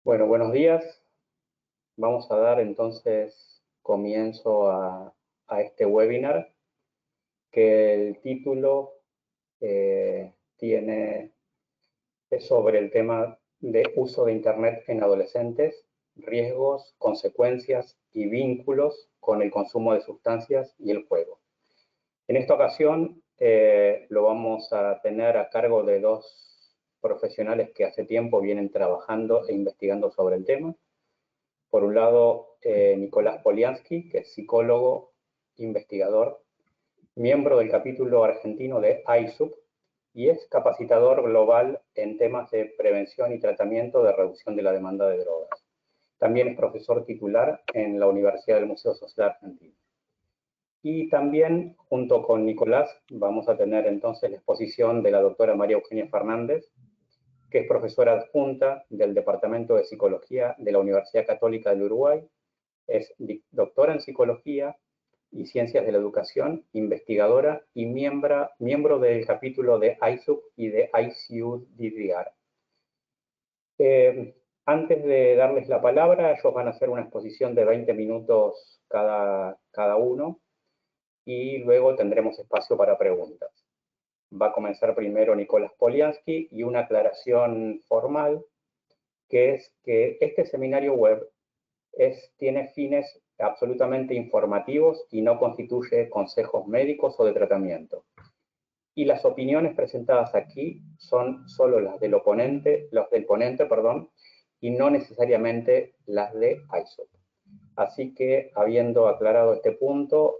Bueno, buenos días. Vamos a dar entonces comienzo a este webinar, que el título es sobre el tema de uso de Internet en adolescentes, riesgos, consecuencias y vínculos con el consumo de sustancias y el juego. En esta ocasión lo vamos a tener a cargo de dos profesionales que hace tiempo vienen trabajando e investigando sobre el tema. Por un lado, Nicolás Poliansky, que es psicólogo, investigador, miembro del capítulo argentino de ISUP y es capacitador global en temas de prevención y tratamiento de reducción de la demanda de drogas. También es profesor titular en la Universidad del Museo Social Argentino. Y también, junto con Nicolás, vamos a tener entonces la exposición de la doctora María Eugenia Fernández, que es profesora adjunta del Departamento de Psicología de la Universidad Católica del Uruguay. Es doctora en Psicología y Ciencias de la Educación, investigadora y miembro del capítulo de ISUP y de ICU-DDR. Antes de darles la palabra, ellos van a hacer una exposición de 20 minutos cada uno y luego tendremos espacio para preguntas. Va a comenzar primero Nicolás Poliansky y una aclaración formal, que es que este seminario web tiene fines absolutamente informativos y no constituye consejos médicos o de tratamiento. Y las opiniones presentadas aquí son solo las del ponente, y no necesariamente las de ISOP. Así que, habiendo aclarado este punto,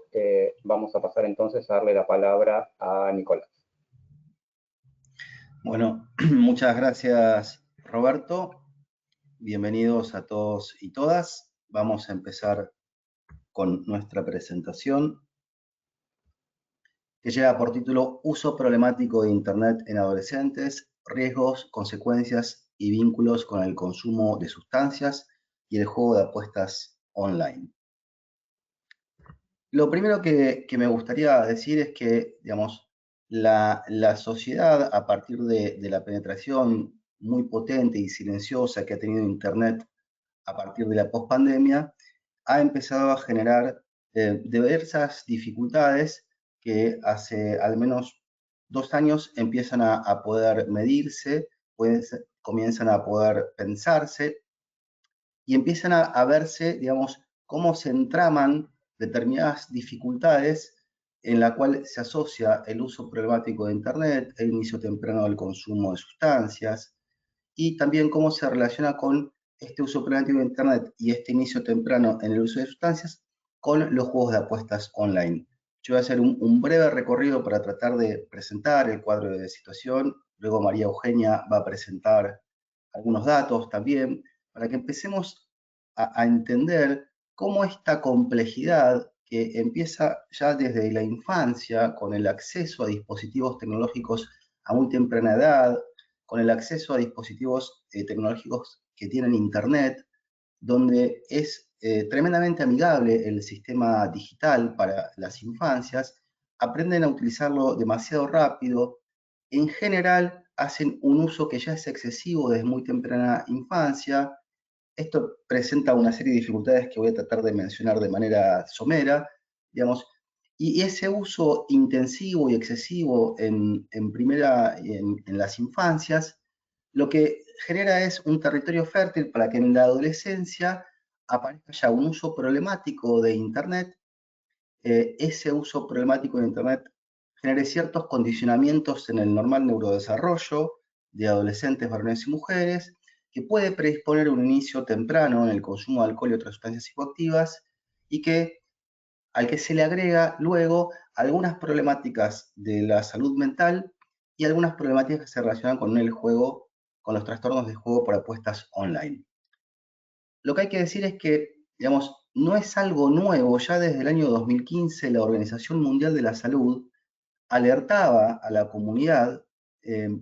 vamos a pasar entonces a darle la palabra a Nicolás. Bueno, muchas gracias, Roberto. Bienvenidos a todos y todas. Vamos a empezar con nuestra presentación, que lleva por título Uso problemático de Internet en adolescentes, riesgos, consecuencias y vínculos con el consumo de sustancias y el juego de apuestas online. Lo primero que me gustaría decir es que, digamos, la sociedad, a partir de la penetración muy potente y silenciosa que ha tenido Internet a partir de la pospandemia, ha empezado a generar diversas dificultades que hace al menos 2 años empiezan a poder medirse, comienzan a poder pensarse y empiezan a verse, digamos, cómo se entraman determinadas dificultades en la cual se asocia el uso problemático de Internet, el inicio temprano del consumo de sustancias, y también cómo se relaciona con este uso problemático de Internet y este inicio temprano en el uso de sustancias con los juegos de apuestas online. Yo voy a hacer un breve recorrido para tratar de presentar el cuadro de situación, luego María Eugenia va a presentar algunos datos también, para que empecemos a entender cómo esta complejidad que empieza ya desde la infancia con el acceso a dispositivos tecnológicos a muy temprana edad, con el acceso a dispositivos tecnológicos que tienen Internet, donde es tremendamente amigable el sistema digital para las infancias, aprenden a utilizarlo demasiado rápido, en general hacen un uso que ya es excesivo desde muy temprana infancia. Esto presenta una serie de dificultades que voy a tratar de mencionar de manera somera, digamos, y ese uso intensivo y excesivo en las infancias, lo que genera es un territorio fértil para que en la adolescencia aparezca ya un uso problemático de Internet. Ese uso problemático de Internet genere ciertos condicionamientos en el normal neurodesarrollo de adolescentes, varones y mujeres, que puede predisponer un inicio temprano en el consumo de alcohol y otras sustancias psicoactivas, y al que se le agrega luego algunas problemáticas de la salud mental y algunas problemáticas que se relacionan con el juego, con los trastornos de juego por apuestas online. Lo que hay que decir es que, digamos, no es algo nuevo. Ya desde el año 2015 la Organización Mundial de la Salud alertaba a la comunidad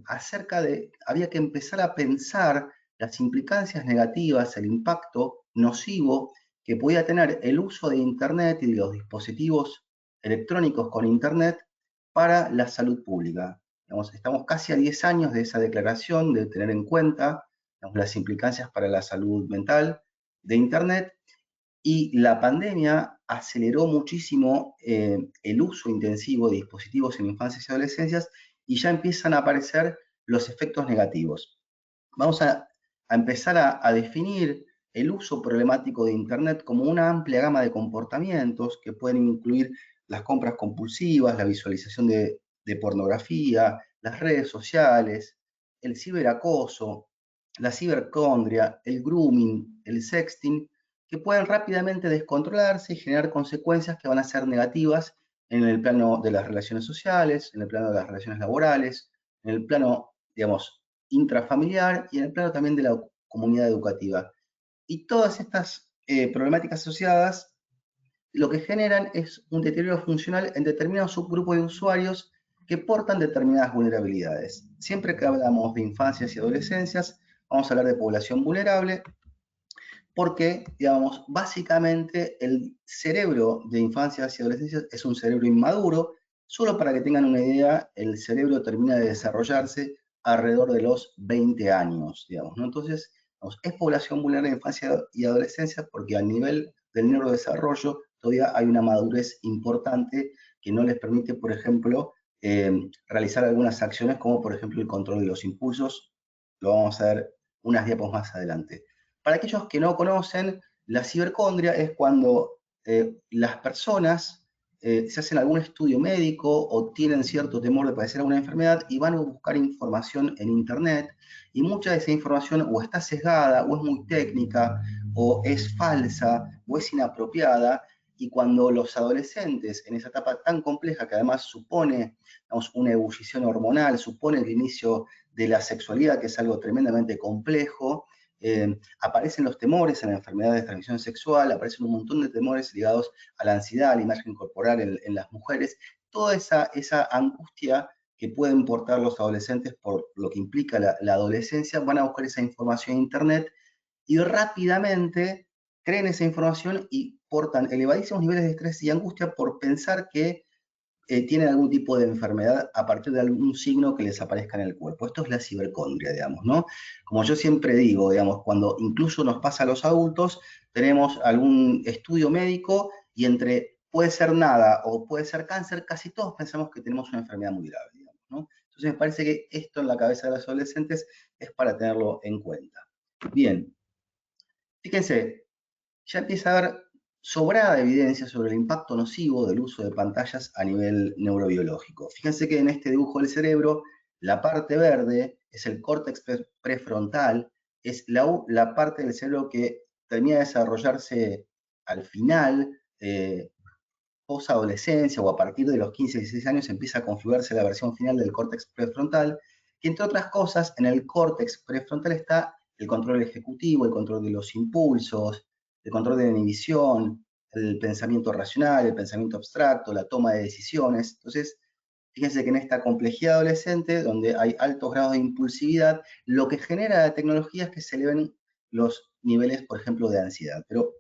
acerca de, había que empezar a pensar las implicancias negativas, el impacto nocivo que podía tener el uso de Internet y de los dispositivos electrónicos con Internet para la salud pública. Digamos, estamos casi a 10 años de esa declaración, de tener en cuenta digamos, las implicancias para la salud mental de Internet, y la pandemia aceleró muchísimo el uso intensivo de dispositivos en infancias y adolescencias, y ya empiezan a aparecer los efectos negativos. Vamos a empezar a definir el uso problemático de Internet como una amplia gama de comportamientos que pueden incluir las compras compulsivas, la visualización de pornografía, las redes sociales, el ciberacoso, la cibercondria, el grooming, el sexting, que pueden rápidamente descontrolarse y generar consecuencias que van a ser negativas en el plano de las relaciones sociales, en el plano de las relaciones laborales, en el plano, digamos, intrafamiliar y en el plano también de la comunidad educativa. Y todas estas problemáticas asociadas lo que generan es un deterioro funcional en determinados subgrupos de usuarios que portan determinadas vulnerabilidades. Siempre que hablamos de infancias y adolescencias, vamos a hablar de población vulnerable, porque, digamos, básicamente el cerebro de infancias y adolescencias es un cerebro inmaduro. Solo para que tengan una idea, el cerebro termina de desarrollarse alrededor de los 20 años, digamos, ¿no? Entonces, digamos, es población vulnerable de infancia y adolescencia porque a nivel del neurodesarrollo todavía hay una madurez importante que no les permite, por ejemplo, realizar algunas acciones como, por ejemplo, el control de los impulsos. Lo vamos a ver unas diapos más adelante. Para aquellos que no conocen, la cibercondria es cuando las personas se hacen algún estudio médico o tienen cierto temor de padecer alguna enfermedad y van a buscar información en Internet, y mucha de esa información o está sesgada, o es muy técnica, o es falsa, o es inapropiada, y cuando los adolescentes en esa etapa tan compleja, que además supone, digamos, una ebullición hormonal, supone el inicio de la sexualidad, que es algo tremendamente complejo, aparecen los temores en la enfermedad de transmisión sexual, aparecen un montón de temores ligados a la ansiedad, a la imagen corporal en las mujeres, toda esa angustia que pueden portar los adolescentes por lo que implica la adolescencia, van a buscar esa información en Internet y rápidamente creen esa información y portan elevadísimos niveles de estrés y angustia por pensar que tienen algún tipo de enfermedad a partir de algún signo que les aparezca en el cuerpo. Esto es la cibercondria, digamos, ¿no? Como yo siempre digo, digamos, cuando incluso nos pasa a los adultos, tenemos algún estudio médico y entre puede ser nada o puede ser cáncer, casi todos pensamos que tenemos una enfermedad muy grave, digamos, ¿no? Entonces me parece que esto en la cabeza de los adolescentes es para tenerlo en cuenta. Bien, fíjense, ya empieza a haber sobrada evidencia sobre el impacto nocivo del uso de pantallas a nivel neurobiológico. Fíjense que en este dibujo del cerebro, la parte verde es el córtex prefrontal, es la parte del cerebro que termina de desarrollarse al final, post-adolescencia o a partir de los 15, 16 años empieza a configurarse la versión final del córtex prefrontal, que entre otras cosas en el córtex prefrontal está el control ejecutivo, el control de los impulsos, el control de la inhibición, el pensamiento racional, el pensamiento abstracto, la toma de decisiones. Entonces, fíjense que en esta complejidad adolescente, donde hay altos grados de impulsividad, lo que genera la tecnología es que se eleven los niveles, por ejemplo, de ansiedad. Pero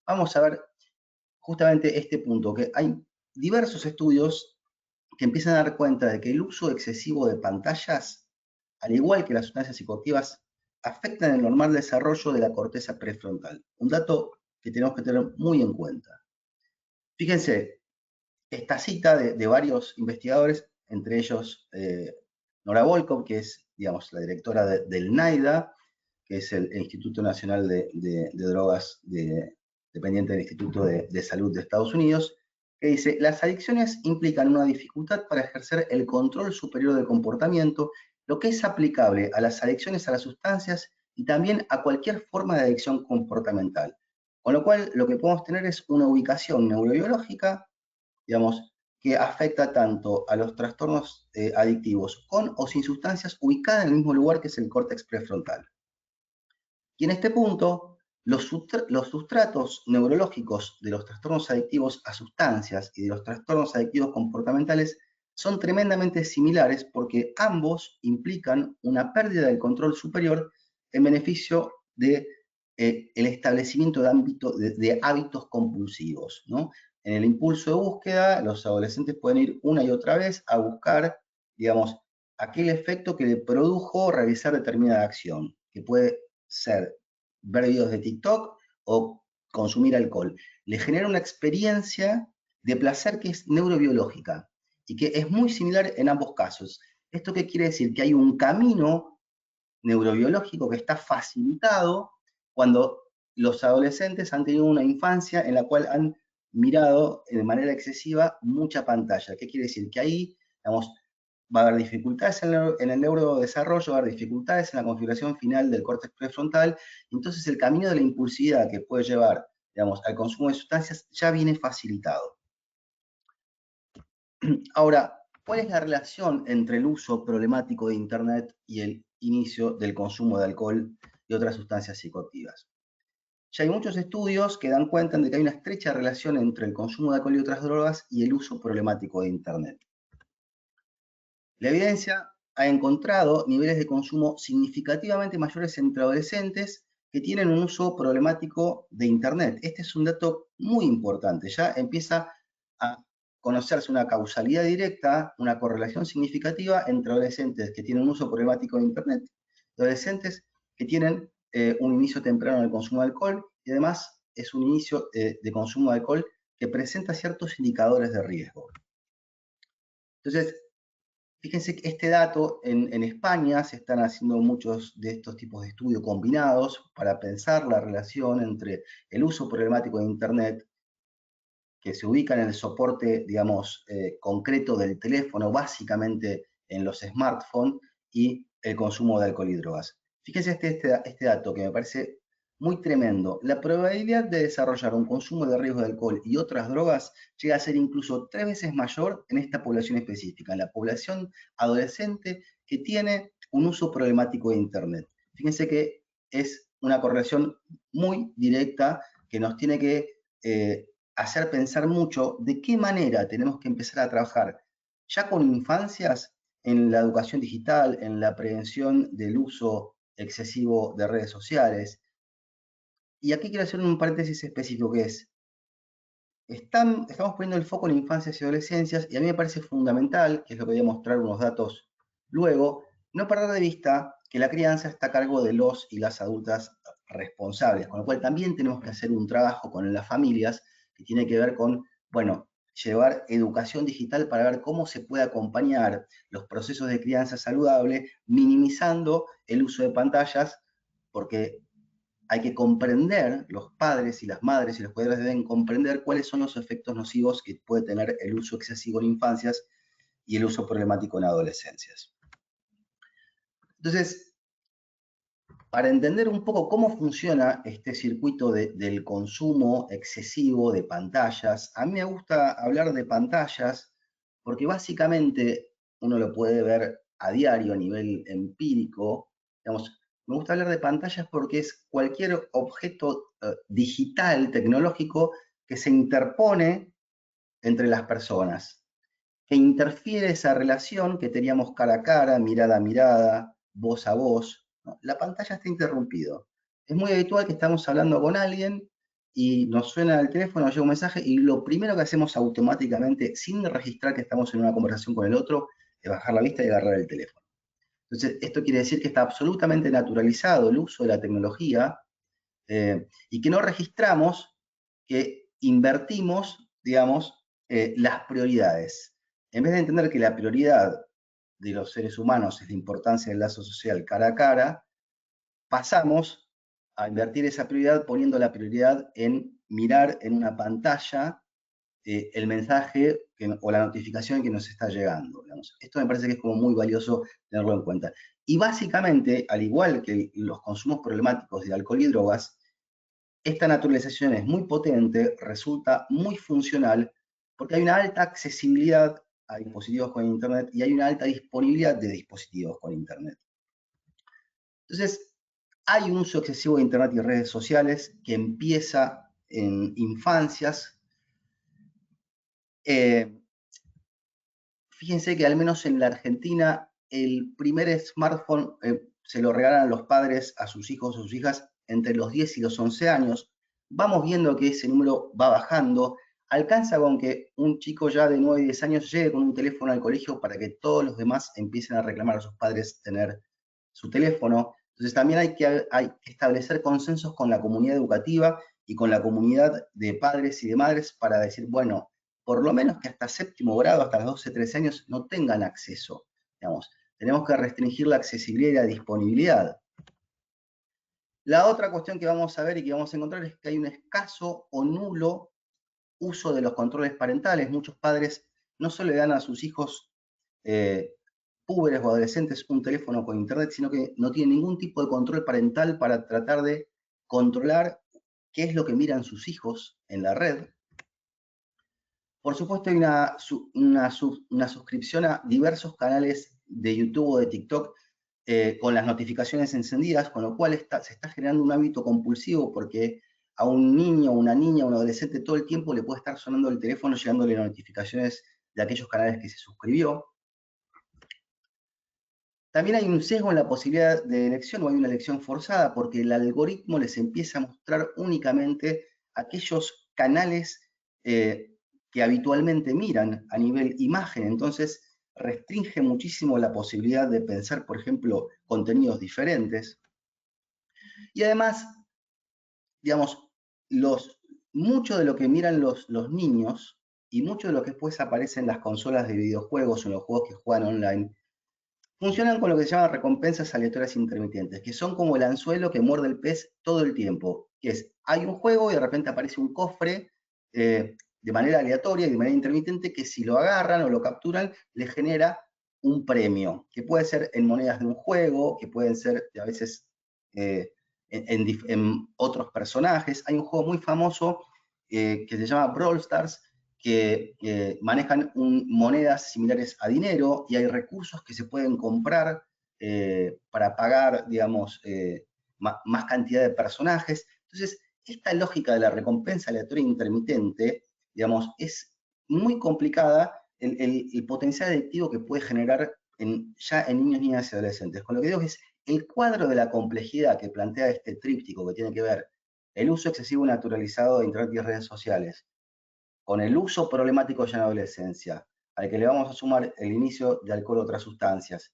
vamos a ver justamente este punto, que hay diversos estudios que empiezan a dar cuenta de que el uso excesivo de pantallas, al igual que las sustancias psicoactivas, afectan el normal desarrollo de la corteza prefrontal. Un dato que tenemos que tener muy en cuenta. Fíjense, esta cita de varios investigadores, entre ellos Nora Volkow, que es, digamos, la directora del NIDA, que es el Instituto Nacional de Drogas dependiente del Instituto de Salud de Estados Unidos, que dice: las adicciones implican una dificultad para ejercer el control superior del comportamiento, lo que es aplicable a las adicciones a las sustancias y también a cualquier forma de adicción comportamental. Con lo cual, lo que podemos tener es una ubicación neurobiológica, digamos, que afecta tanto a los trastornos adictivos con o sin sustancias, ubicada en el mismo lugar que es el córtex prefrontal. Y en este punto, los sustratos neurológicos de los trastornos adictivos a sustancias y de los trastornos adictivos comportamentales son tremendamente similares porque ambos implican una pérdida del control superior en beneficio de el establecimiento de hábitos compulsivos, ¿no? En el impulso de búsqueda, los adolescentes pueden ir una y otra vez a buscar, digamos, aquel efecto que le produjo realizar determinada acción, que puede ser ver videos de TikTok o consumir alcohol. Le genera una experiencia de placer que es neurobiológica y que es muy similar en ambos casos. ¿Esto qué quiere decir? Que hay un camino neurobiológico que está facilitado cuando los adolescentes han tenido una infancia en la cual han mirado de manera excesiva mucha pantalla. ¿Qué quiere decir? Que ahí, digamos, va a haber dificultades en el neurodesarrollo, va a haber dificultades en la configuración final del córtex prefrontal, entonces el camino de la impulsividad que puede llevar, digamos, al consumo de sustancias ya viene facilitado. Ahora, ¿cuál es la relación entre el uso problemático de Internet y el inicio del consumo de alcohol y otras sustancias psicoactivas? Ya hay muchos estudios que dan cuenta de que hay una estrecha relación entre el consumo de alcohol y otras drogas y el uso problemático de Internet. La evidencia ha encontrado niveles de consumo significativamente mayores entre adolescentes que tienen un uso problemático de Internet. Este es un dato muy importante. Ya empieza a conocerse una causalidad directa, una correlación significativa entre adolescentes que tienen un uso problemático de Internet y adolescentes que tienen un inicio temprano en el consumo de alcohol y además es un inicio de consumo de alcohol que presenta ciertos indicadores de riesgo. Entonces, fíjense que este dato en España se están haciendo muchos de estos tipos de estudios combinados para pensar la relación entre el uso problemático de Internet, que se ubica en el soporte, digamos, concreto del teléfono, básicamente en los smartphones, y el consumo de alcohol y drogas. Fíjense este dato que me parece muy tremendo. La probabilidad de desarrollar un consumo de riesgo de alcohol y otras drogas llega a ser incluso 3 veces mayor en esta población específica, en la población adolescente que tiene un uso problemático de Internet. Fíjense que es una correlación muy directa que nos tiene que hacer pensar mucho de qué manera tenemos que empezar a trabajar ya con infancias en la educación digital, en la prevención del uso excesivo de redes sociales. Y aquí quiero hacer un paréntesis específico que es, estamos poniendo el foco en infancias y adolescencias y a mí me parece fundamental, que es lo que voy a mostrar unos datos luego, no perder de vista que la crianza está a cargo de los y las adultas responsables, con lo cual también tenemos que hacer un trabajo con las familias que tiene que ver con, bueno, llevar educación digital para ver cómo se puede acompañar los procesos de crianza saludable, minimizando el uso de pantallas, porque hay que comprender, los padres y las madres y los padres deben comprender cuáles son los efectos nocivos que puede tener el uso excesivo en infancias y el uso problemático en adolescencias. Entonces, para entender un poco cómo funciona este circuito del consumo excesivo de pantallas, a mí me gusta hablar de pantallas porque básicamente uno lo puede ver a diario a nivel empírico. Digamos, me gusta hablar de pantallas porque es cualquier objeto digital, tecnológico, que se interpone entre las personas, que interfiere esa relación que teníamos cara a cara, mirada a mirada, voz a voz, ¿no? La pantalla está interrumpido. Es muy habitual que estamos hablando con alguien y nos suena el teléfono, nos llega un mensaje y lo primero que hacemos automáticamente, sin registrar que estamos en una conversación con el otro, es bajar la vista y agarrar el teléfono. Entonces, esto quiere decir que está absolutamente naturalizado el uso de la tecnología y que no registramos que invertimos, digamos, las prioridades. En vez de entender que la prioridad de los seres humanos es la importancia del lazo social cara a cara, pasamos a invertir esa prioridad poniendo la prioridad en mirar en una pantalla el mensaje o la notificación que nos está llegando. Digamos. Esto me parece que es como muy valioso tenerlo en cuenta. Y básicamente, al igual que los consumos problemáticos de alcohol y drogas, esta naturalización es muy potente, resulta muy funcional, porque hay una alta accesibilidad a dispositivos con Internet y hay una alta disponibilidad de dispositivos con Internet. Entonces, hay un uso excesivo de Internet y redes sociales que empieza en infancias. Fíjense que al menos en la Argentina, el primer smartphone se lo regalan los padres a sus hijos o sus hijas entre los 10 y los 11 años. Vamos viendo que ese número va bajando. Alcanza con que un chico ya de 9 y 10 años llegue con un teléfono al colegio para que todos los demás empiecen a reclamar a sus padres tener su teléfono. Entonces también hay que establecer consensos con la comunidad educativa y con la comunidad de padres y de madres para decir, bueno, por lo menos que hasta séptimo grado, hasta los 12, 13 años, no tengan acceso. Digamos, tenemos que restringir la accesibilidad y la disponibilidad. La otra cuestión que vamos a ver y que vamos a encontrar es que hay un escaso o nulo uso de los controles parentales. Muchos padres no solo le dan a sus hijos púberes o adolescentes un teléfono con internet, sino que no tienen ningún tipo de control parental para tratar de controlar qué es lo que miran sus hijos en la red. Por supuesto, hay una suscripción a diversos canales de YouTube o de TikTok con las notificaciones encendidas, con lo cual se está generando un hábito compulsivo porque a un niño, una niña, un adolescente todo el tiempo le puede estar sonando el teléfono, llegándole notificaciones de aquellos canales que se suscribió. También hay un sesgo en la posibilidad de elección o hay una elección forzada porque el algoritmo les empieza a mostrar únicamente aquellos canales que habitualmente miran a nivel imagen. Entonces restringe muchísimo la posibilidad de pensar, por ejemplo, contenidos diferentes. Y además, digamos, mucho de lo que miran los niños y mucho de lo que después aparece en las consolas de videojuegos o en los juegos que juegan online, funcionan con lo que se llama recompensas aleatorias intermitentes, que son como el anzuelo que muerde el pez todo el tiempo, que es, hay un juego y de repente aparece un cofre de manera aleatoria y de manera intermitente que si lo agarran o lo capturan, les genera un premio, que puede ser en monedas de un juego, que pueden ser a veces en otros personajes. Hay un juego muy famoso que se llama Brawl Stars, que manejan monedas similares a dinero y hay recursos que se pueden comprar para pagar, digamos, más cantidad de personajes. Entonces, esta lógica de la recompensa aleatoria intermitente, digamos, es muy complicada el potencial adictivo que puede generar ya en niños, niñas y adolescentes. Con lo que digo es el cuadro de la complejidad que plantea este tríptico que tiene que ver el uso excesivo y naturalizado de Internet y redes sociales, con el uso problemático ya en la adolescencia, al que le vamos a sumar el inicio de alcohol u otras sustancias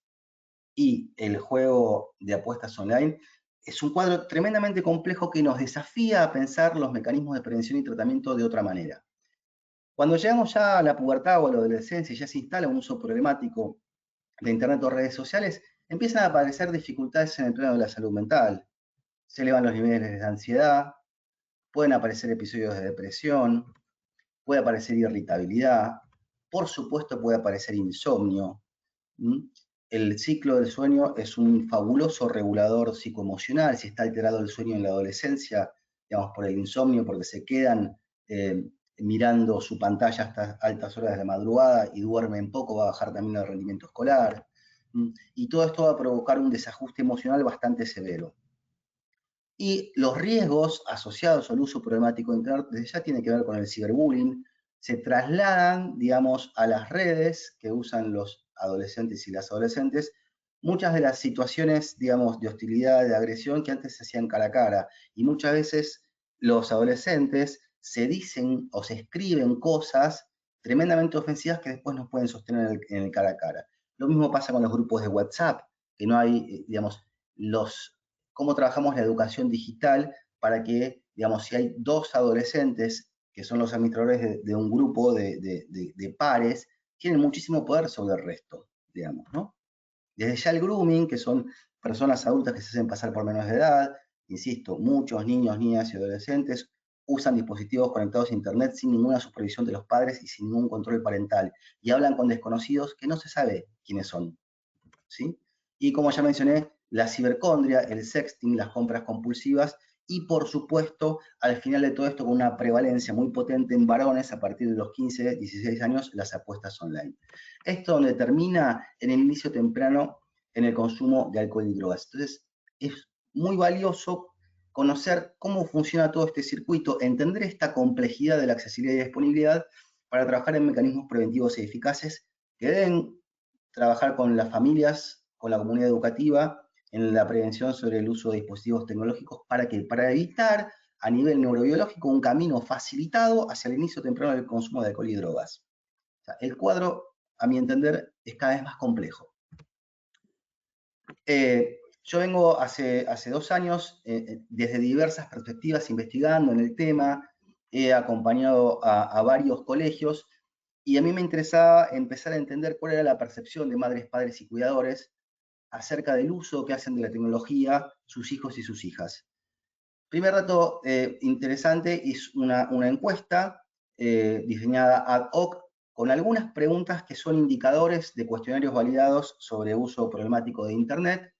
y el juego de apuestas online, es un cuadro tremendamente complejo que nos desafía a pensar los mecanismos de prevención y tratamiento de otra manera. Cuando llegamos ya a la pubertad o a la adolescencia y ya se instala un uso problemático de Internet o redes sociales, empiezan a aparecer dificultades en el plano de la salud mental. Se elevan los niveles de ansiedad, pueden aparecer episodios de depresión, puede aparecer irritabilidad, por supuesto puede aparecer insomnio. El ciclo del sueño es un fabuloso regulador psicoemocional. Si está alterado el sueño en la adolescencia, digamos, por el insomnio, porque se quedan mirando su pantalla hasta altas horas de la madrugada y duermen poco, va a bajar también el rendimiento escolar. Y todo esto va a provocar un desajuste emocional bastante severo. Y los riesgos asociados al uso problemático de Internet desde ya tiene que ver con el ciberbullying, se trasladan, digamos, a las redes que usan los adolescentes y las adolescentes, muchas de las situaciones, digamos, de hostilidad, de agresión que antes se hacían cara a cara. Y muchas veces los adolescentes se dicen o se escriben cosas tremendamente ofensivas que después no pueden sostener en el cara a cara. Lo mismo pasa con los grupos de WhatsApp, que no hay, digamos, cómo trabajamos la educación digital para que, digamos, si hay dos adolescentes que son los administradores de un grupo de pares, tienen muchísimo poder sobre el resto, digamos, ¿no? Desde ya el grooming, que son personas adultas que se hacen pasar por menores de edad, insisto, muchos niños, niñas y adolescentes usan dispositivos conectados a Internet sin ninguna supervisión de los padres y sin ningún control parental, y hablan con desconocidos que no se sabe quiénes son, ¿sí? Y como ya mencioné, la cibercondria, el sexting, las compras compulsivas y por supuesto, al final de todo esto, con una prevalencia muy potente en varones a partir de los 15, 16 años, las apuestas online. Esto donde termina en el inicio temprano en el consumo de alcohol y drogas. Entonces, es muy valioso conocer cómo funciona todo este circuito, entender esta complejidad de la accesibilidad y disponibilidad para trabajar en mecanismos preventivos y eficaces que deben trabajar con las familias, con la comunidad educativa, en la prevención sobre el uso de dispositivos tecnológicos. ¿Para qué? Para evitar a nivel neurobiológico un camino facilitado hacia el inicio temprano del consumo de alcohol y drogas. O sea, el cuadro, a mi entender, es cada vez más complejo. Yo vengo hace 2 años desde diversas perspectivas investigando en el tema, he acompañado a varios colegios y a mí me interesaba empezar a entender cuál era la percepción de madres, padres y cuidadores acerca del uso que hacen de la tecnología sus hijos y sus hijas. Primer dato interesante es una encuesta diseñada ad hoc con algunas preguntas que son indicadores de cuestionarios validados sobre uso problemático de Internet,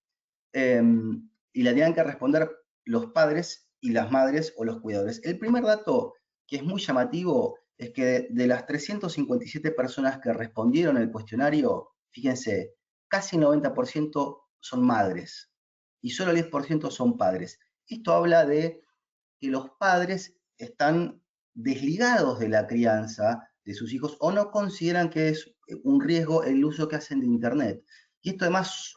y la tenían que responder los padres y las madres o los cuidadores. El primer dato que es muy llamativo es que de las 357 personas que respondieron el cuestionario, fíjense, casi el 90% son madres y solo el 10% son padres. Esto habla de que los padres están desligados de la crianza de sus hijos o no consideran que es un riesgo el uso que hacen de Internet. Y esto además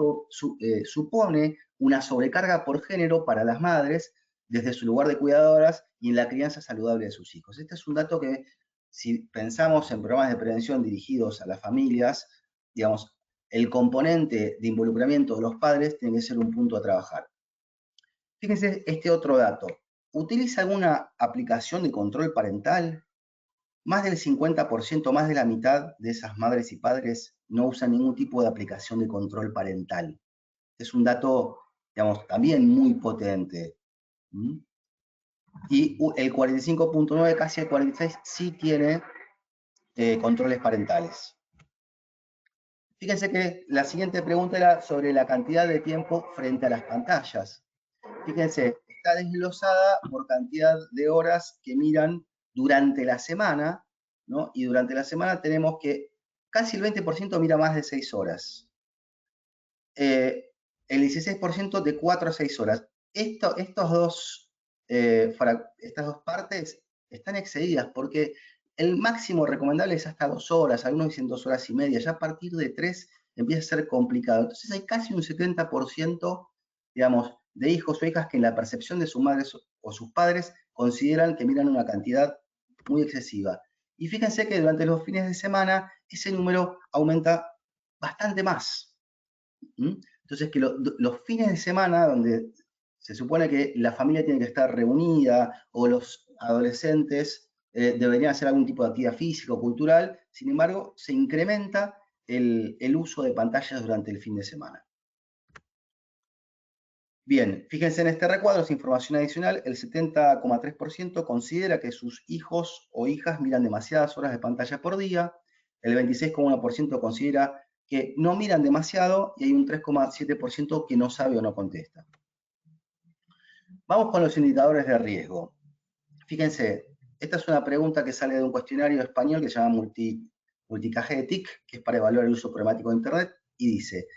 supone una sobrecarga por género para las madres desde su lugar de cuidadoras y en la crianza saludable de sus hijos. Este es un dato que, si pensamos en programas de prevención dirigidos a las familias, digamos, el componente de involucramiento de los padres tiene que ser un punto a trabajar. Fíjense este otro dato. ¿Utiliza alguna aplicación de control parental? Más del 50%, más de la mitad de esas madres y padres no usan ningún tipo de aplicación de control parental. Es un dato, digamos, también muy potente. Y el 45.9, casi el 46, sí tiene controles parentales. Fíjense que la siguiente pregunta era sobre la cantidad de tiempo frente a las pantallas. Fíjense, está desglosada por cantidad de horas que miran durante la semana, ¿no? Y durante la semana tenemos que casi el 20% mira más de 6 horas. El 16% de 4 a 6 horas. Estas dos partes están excedidas porque el máximo recomendable es hasta 2 horas, algunos dicen 2 horas y media, ya a partir de 3 empieza a ser complicado. Entonces hay casi un 70%, digamos, de hijos o hijas que en la percepción de sus madres o sus padres consideran que miran una cantidad muy excesiva. Y fíjense que durante los fines de semana ese número aumenta bastante más. Entonces, que los fines de semana, donde se supone que la familia tiene que estar reunida o los adolescentes deberían hacer algún tipo de actividad física o cultural, sin embargo, se incrementa el uso de pantallas durante el fin de semana. Bien, fíjense en este recuadro, es información adicional, el 70,3% considera que sus hijos o hijas miran demasiadas horas de pantalla por día, el 26,1% considera que no miran demasiado y hay un 3,7% que no sabe o no contesta. Vamos con los indicadores de riesgo. Fíjense, esta es una pregunta que sale de un cuestionario español que se llama Multicagetic, que es para evaluar el uso problemático de Internet, y dice: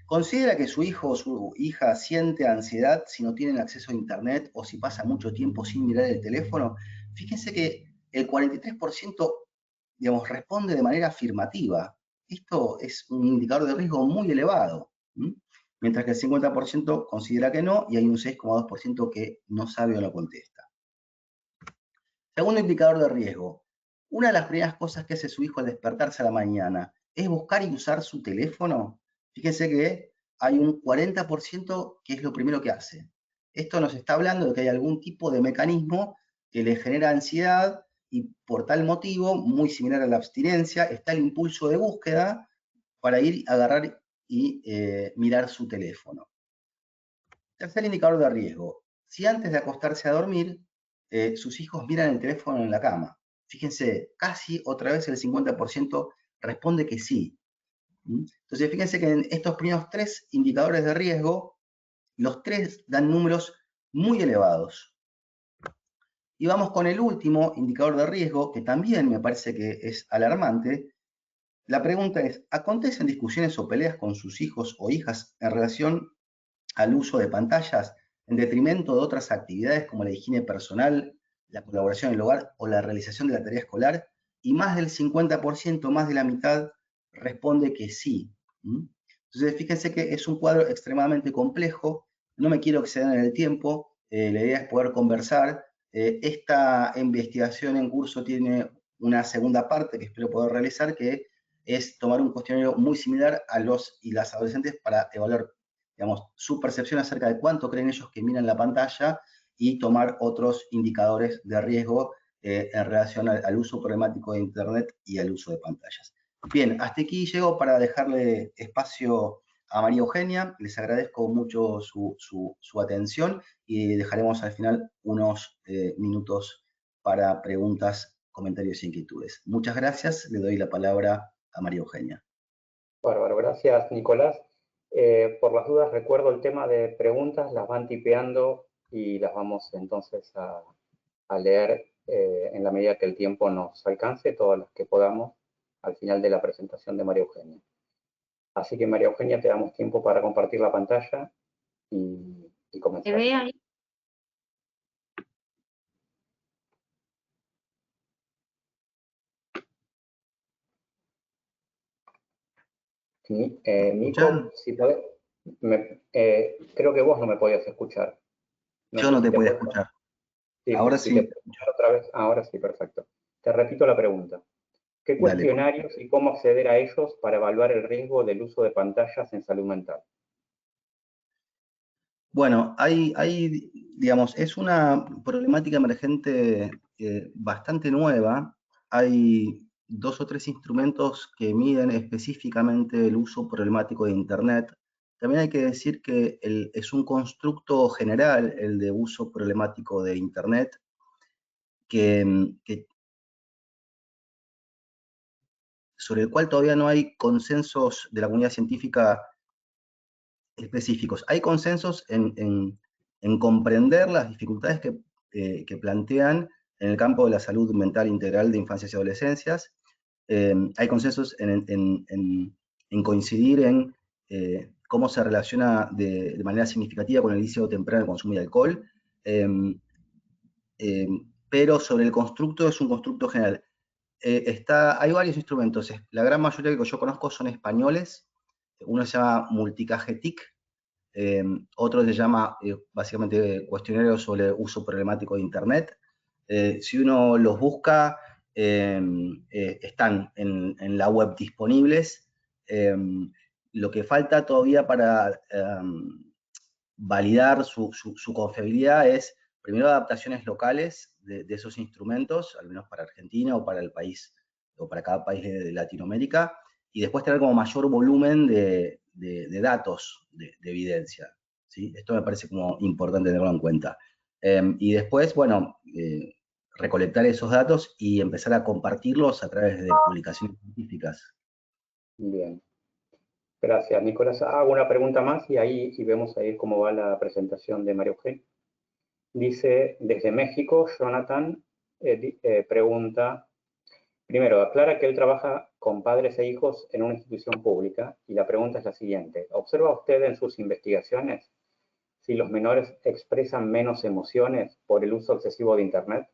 ¿considera que su hijo o su hija siente ansiedad si no tienen acceso a Internet o si pasa mucho tiempo sin mirar el teléfono? Fíjense que el 43%, digamos, responde de manera afirmativa. Esto es un indicador de riesgo muy elevado, mientras que el 50% considera que no y hay un 6,2% que no sabe o no contesta. Segundo indicador de riesgo. Una de las primeras cosas que hace su hijo al despertarse a la mañana es buscar y usar su teléfono. Fíjense que hay un 40% que es lo primero que hace. Esto nos está hablando de que hay algún tipo de mecanismo que le genera ansiedad y por tal motivo, muy similar a la abstinencia, está el impulso de búsqueda para ir a agarrar y mirar su teléfono. Tercer indicador de riesgo. Si antes de acostarse a dormir, sus hijos miran el teléfono en la cama. Fíjense, casi otra vez el 50% responde que sí. Entonces, fíjense que en estos primeros 3 indicadores de riesgo, los 3 dan números muy elevados. Y vamos con el último indicador de riesgo, que también me parece que es alarmante. La pregunta es: ¿acontecen discusiones o peleas con sus hijos o hijas en relación al uso de pantallas en detrimento de otras actividades como la higiene personal, la colaboración en el hogar o la realización de la tarea escolar? Y más del 50%, más de la mitad, responde que sí. Entonces, fíjense que es un cuadro extremadamente complejo. No me quiero exceder en el tiempo. La idea es poder conversar. Esta investigación en curso tiene una segunda parte que espero poder realizar, que es tomar un cuestionario muy similar a los y las adolescentes para evaluar digamos, su percepción acerca de cuánto creen ellos que miran la pantalla y tomar otros indicadores de riesgo en relación al uso problemático de Internet y al uso de pantallas. Bien, hasta aquí llego para dejarle espacio a María Eugenia. Les agradezco mucho su atención y dejaremos al final unos minutos para preguntas, comentarios e inquietudes. Muchas gracias. Le doy la palabra a María Eugenia. Bárbaro, gracias Nicolás. Por las dudas recuerdo el tema de preguntas, las van tipeando y las vamos entonces a leer en la medida que el tiempo nos alcance, todas las que podamos, al final de la presentación de María Eugenia. Así que María Eugenia, te damos tiempo para compartir la pantalla y comenzar. ¿Se ve ahí? Nico, si podés, creo que vos no me podías escuchar. No Yo sé no si te te podía puedes... escuchar. Sí, Ahora si te sí. puedo escuchar otra vez, ahora sí, perfecto. Te repito la pregunta. ¿Qué Dale. cuestionarios y cómo acceder a ellos para evaluar el riesgo del uso de pantallas en salud mental? Bueno, digamos, es una problemática emergente bastante nueva. Hay 2 o 3 instrumentos que miden específicamente el uso problemático de Internet. También hay que decir que es un constructo general el de uso problemático de Internet, sobre el cual todavía no hay consensos de la comunidad científica específicos. Hay consensos en comprender las dificultades que plantean en el campo de la salud mental integral de infancias y adolescencias. Hay consensos en coincidir en cómo se relaciona de manera significativa con el inicio temprano de consumo de alcohol, pero sobre el constructo es un constructo general. Hay varios instrumentos, la gran mayoría que yo conozco son españoles. Uno se llama Multicajetic, otro se llama básicamente cuestionario sobre uso problemático de Internet. Si uno los busca, están en la web disponibles. Lo que falta todavía para validar su confiabilidad es, primero, adaptaciones locales de esos instrumentos, al menos para Argentina o para el país, o para cada país de Latinoamérica, y después tener como mayor volumen de datos de evidencia. ¿Sí? Esto me parece como importante tenerlo en cuenta. Y después, bueno, recolectar esos datos y empezar a compartirlos a través de publicaciones científicas. Bien. Gracias, Nicolás. Hago una pregunta más y ahí vemos ahí cómo va la presentación de María Eugenia. Dice, desde México, Jonathan pregunta, primero, aclara que él trabaja con padres e hijos en una institución pública y la pregunta es la siguiente. ¿Observa usted en sus investigaciones si los menores expresan menos emociones por el uso excesivo de Internet?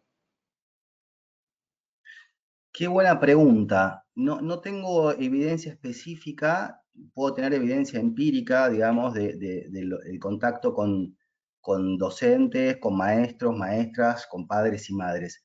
Qué buena pregunta. No tengo evidencia específica, puedo tener evidencia empírica, digamos, del contacto con docentes, con maestros, maestras, con padres y madres.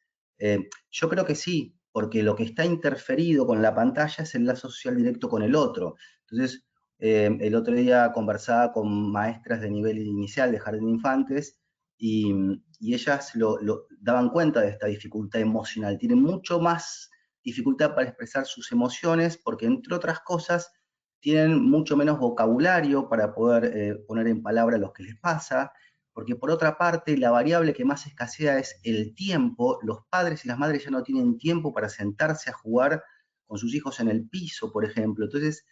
Yo creo que sí, porque lo que está interferido con la pantalla es el lazo social directo con el otro. Entonces, el otro día conversaba con maestras de nivel inicial de jardín de infantes y ellas lo daban cuenta de esta dificultad emocional. Tienen mucho más dificultad para expresar sus emociones porque, entre otras cosas, tienen mucho menos vocabulario para poder poner en palabra lo que les pasa, porque por otra parte, la variable que más escasea es el tiempo. Los padres y las madres ya no tienen tiempo para sentarse a jugar con sus hijos en el piso, por ejemplo. Entonces,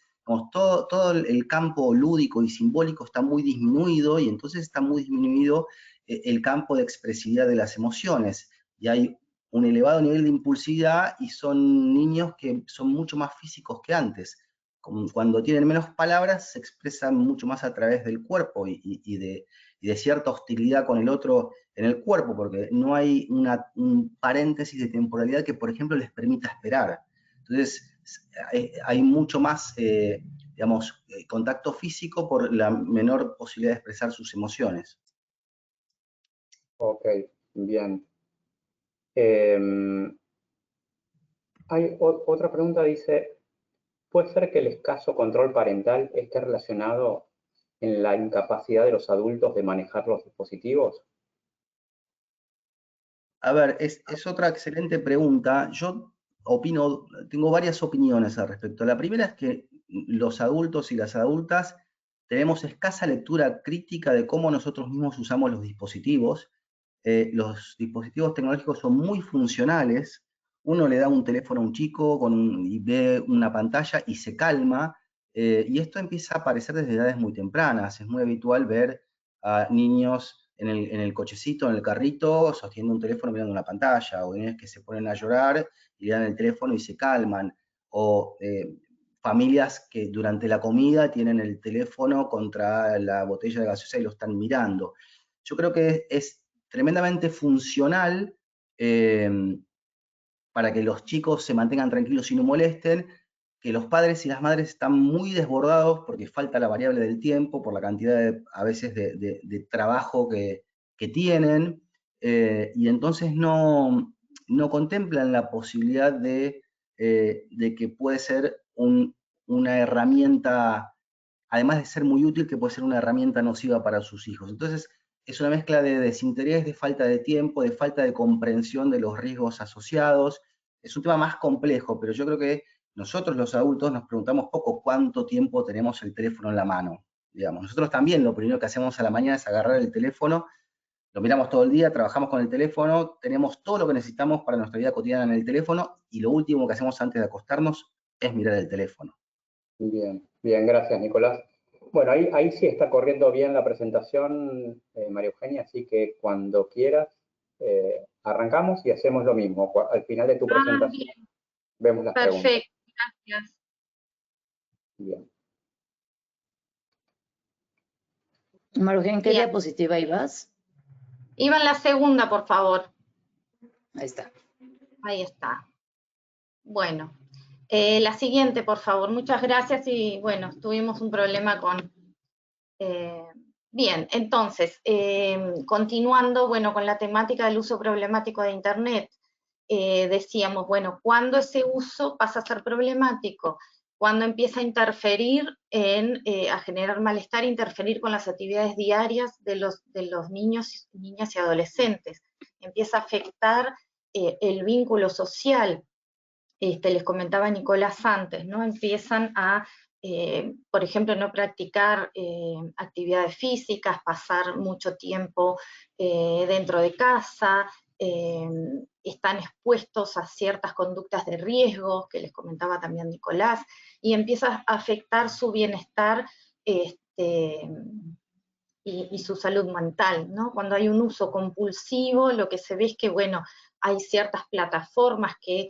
todo el campo lúdico y simbólico está muy disminuido y entonces está muy disminuido el campo de expresividad de las emociones. Y hay un elevado nivel de impulsividad y son niños que son mucho más físicos que antes. Cuando tienen menos palabras, se expresan mucho más a través del cuerpo y de cierta hostilidad con el otro en el cuerpo, porque no hay un paréntesis de temporalidad que, por ejemplo, les permita esperar. Entonces, hay mucho más, digamos, contacto físico por la menor posibilidad de expresar sus emociones. Ok, bien. Hay otra pregunta, dice, ¿puede ser que el escaso control parental esté relacionado en la incapacidad de los adultos de manejar los dispositivos? A ver, es otra excelente pregunta. Yo opino, tengo varias opiniones al respecto. La primera es que los adultos y las adultas tenemos escasa lectura crítica de cómo nosotros mismos usamos los dispositivos. Los dispositivos tecnológicos son muy funcionales. Uno le da un teléfono a un chico y ve una pantalla y se calma. Y esto empieza a aparecer desde edades muy tempranas. Es muy habitual ver a niños en el cochecito, en el carrito, sosteniendo un teléfono mirando una pantalla, o niños que se ponen a llorar y le dan el teléfono y se calman, o familias que durante la comida tienen el teléfono contra la botella de gaseosa y lo están mirando. Yo creo que es tremendamente funcional para que los chicos se mantengan tranquilos y no molesten, que los padres y las madres están muy desbordados porque falta la variable del tiempo, por la cantidad a veces de trabajo que tienen, y entonces no contemplan la posibilidad de que puede ser una herramienta, además de ser muy útil, que puede ser una herramienta nociva para sus hijos. Entonces, es una mezcla de desinterés, de falta de tiempo, de falta de comprensión de los riesgos asociados. Es un tema más complejo, pero yo creo que nosotros los adultos nos preguntamos poco cuánto tiempo tenemos el teléfono en la mano. Digamos, nosotros también lo primero que hacemos a la mañana es agarrar el teléfono, lo miramos todo el día, trabajamos con el teléfono, tenemos todo lo que necesitamos para nuestra vida cotidiana en el teléfono, y lo último que hacemos antes de acostarnos es mirar el teléfono. Bien, bien, gracias, Nicolás. Bueno, ahí sí está corriendo bien la presentación, María Eugenia, así que cuando quieras, arrancamos y hacemos lo mismo. Al final de tu presentación Bien, vemos las preguntas. perfecto, gracias. Bien. Maruja, ¿en qué Bien. diapositiva ibas? Iba en la segunda, por favor. Ahí está. Ahí está. Bueno, la siguiente, por favor. Muchas gracias y bueno, tuvimos un problema con... bien, entonces, continuando, bueno, con la temática del uso problemático de Internet, decíamos, bueno, ¿cuándo ese uso pasa a ser problemático? Cuando empieza a interferir a generar malestar, interferir con las actividades diarias de los niños, niñas y adolescentes. Empieza a afectar el vínculo social. Les comentaba Nicolás antes, ¿no? Empiezan a, por ejemplo, no practicar actividades físicas, pasar mucho tiempo dentro de casa, están expuestos a ciertas conductas de riesgo, que les comentaba también Nicolás, y empieza a afectar su bienestar y su salud mental, ¿no? Cuando hay un uso compulsivo, lo que se ve es que, bueno, hay ciertas plataformas que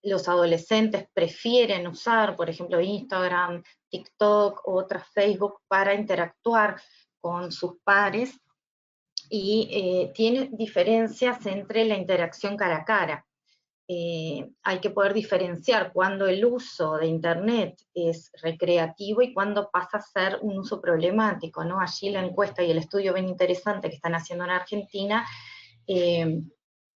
los adolescentes prefieren usar, por ejemplo, Instagram, TikTok, otras Facebook, para interactuar con sus pares, y tiene diferencias entre la interacción cara a cara. Hay que poder diferenciar cuando el uso de Internet es recreativo y cuando pasa a ser un uso problemático, ¿no? Allí la encuesta y el estudio bien interesante que están haciendo en Argentina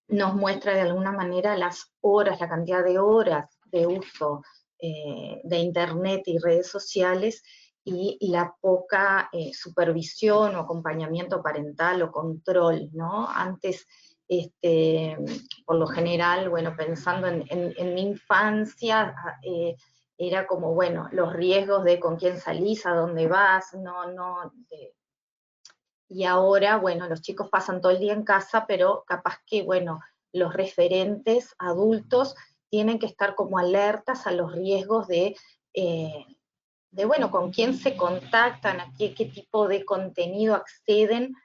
nos muestra de alguna manera las horas, la cantidad de horas de uso de Internet y redes sociales y la poca supervisión o acompañamiento parental o control, ¿no? Antes, por lo general, bueno, pensando en mi infancia, era como, bueno, los riesgos de con quién salís, a dónde vas, y ahora, bueno, los chicos pasan todo el día en casa, pero capaz que, bueno, los referentes adultos tienen que estar como alertas a los riesgos bueno, con quién se contactan, a qué tipo de contenido acceden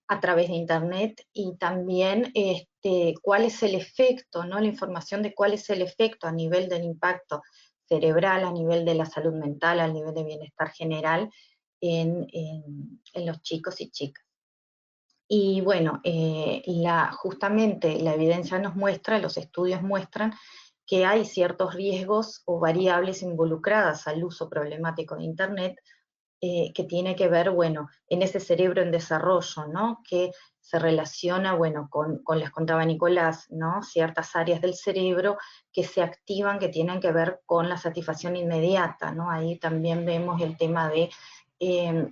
a través de Internet, y también cuál es el efecto, ¿no? La información de cuál es el efecto a nivel del impacto cerebral, a nivel de la salud mental, a nivel de bienestar general en los chicos y chicas. Y bueno, justamente la evidencia nos muestra, los estudios muestran que hay ciertos riesgos o variables involucradas al uso problemático de Internet, que tiene que ver, bueno, en ese cerebro en desarrollo, ¿no? Que se relaciona, bueno, con les contaba Nicolás, ¿no? Ciertas áreas del cerebro que se activan, que tienen que ver con la satisfacción inmediata, ¿no? Ahí también vemos el tema de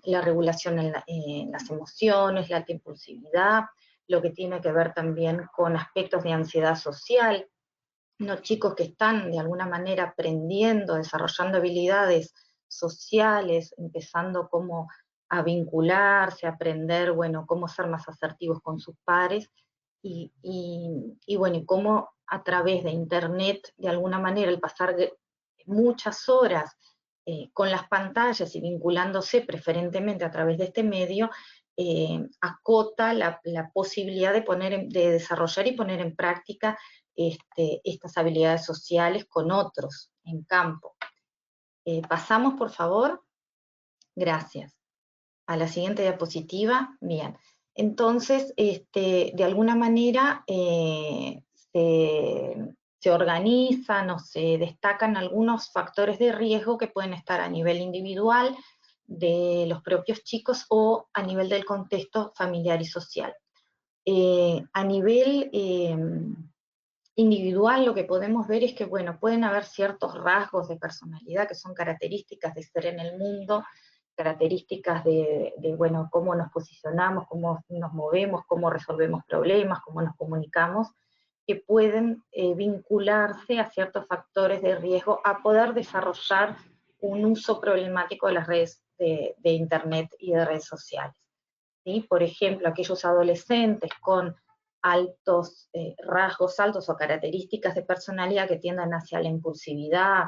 la regulación en las emociones, la alta impulsividad, lo que tiene que ver también con aspectos de ansiedad social, ¿no? Chicos que están de alguna manera aprendiendo, desarrollando habilidades sociales, empezando como a vincularse, a aprender, bueno, cómo ser más asertivos con sus pares, y bueno, y cómo a través de Internet, de alguna manera, el pasar muchas horas con las pantallas y vinculándose preferentemente a través de este medio, acota la posibilidad de desarrollar y poner en práctica estas habilidades sociales con otros en campo. Pasamos, por favor. Gracias. A la siguiente diapositiva. Bien. Entonces, de alguna manera se organizan o se destacan algunos factores de riesgo que pueden estar a nivel individual de los propios chicos o a nivel del contexto familiar y social. A nivel individual, lo que podemos ver es que, bueno, pueden haber ciertos rasgos de personalidad que son características de ser en el mundo, características de bueno, cómo nos posicionamos, cómo nos movemos, cómo resolvemos problemas, cómo nos comunicamos, que pueden vincularse a ciertos factores de riesgo a poder desarrollar un uso problemático de las redes de Internet y de redes sociales, ¿sí? Por ejemplo, aquellos adolescentes con altos rasgos altos o características de personalidad que tiendan hacia la impulsividad,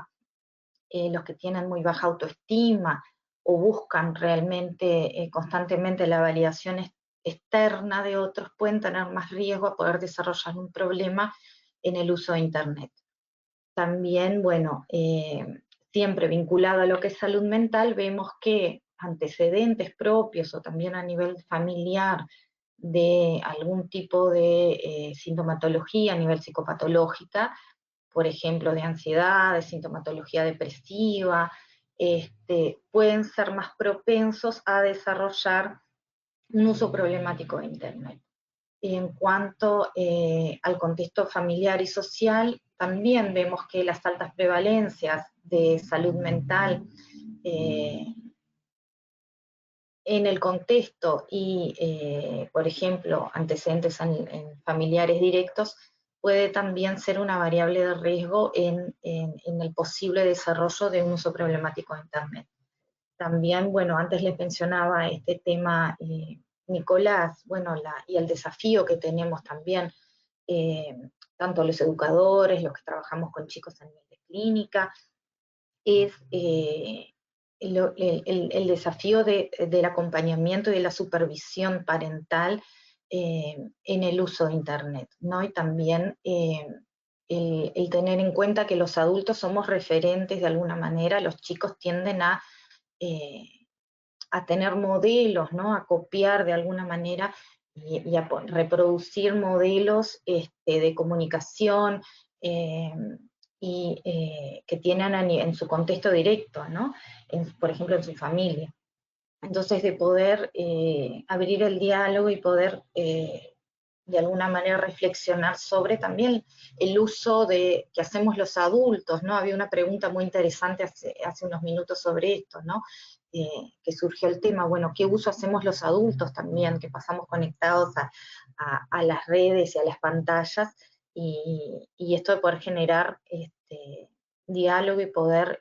los que tienen muy baja autoestima o buscan realmente constantemente la validación externa de otros, pueden tener más riesgo a poder desarrollar un problema en el uso de Internet. También, bueno, siempre vinculado a lo que es salud mental, vemos que antecedentes propios o también a nivel familiar de algún tipo de sintomatología a nivel psicopatológica, por ejemplo, de ansiedad, de sintomatología depresiva, pueden ser más propensos a desarrollar un uso problemático de Internet. En cuanto al contexto familiar y social, también vemos que las altas prevalencias de salud mental en el contexto y, por ejemplo, antecedentes en familiares directos, puede también ser una variable de riesgo en el posible desarrollo de un uso problemático de Internet. También, bueno, antes les mencionaba este tema, Nicolás, bueno, y el desafío que tenemos también, tanto los educadores, los que trabajamos con chicos a nivel de clínica, es el desafío del acompañamiento y de la supervisión parental en el uso de Internet, ¿no? Y también el tener en cuenta que los adultos somos referentes de alguna manera, los chicos tienden a tener modelos, ¿no? A copiar de alguna manera y a reproducir modelos de comunicación que tienen en su contexto directo, ¿no? Por ejemplo, en su familia. Entonces, de poder abrir el diálogo y poder de alguna manera reflexionar sobre también el uso que hacemos los adultos, ¿no? Había una pregunta muy interesante hace unos minutos sobre esto, ¿no? Que surgió el tema, bueno, ¿qué uso hacemos los adultos también, que pasamos conectados a las redes y a las pantallas? Y esto de poder generar diálogo y poder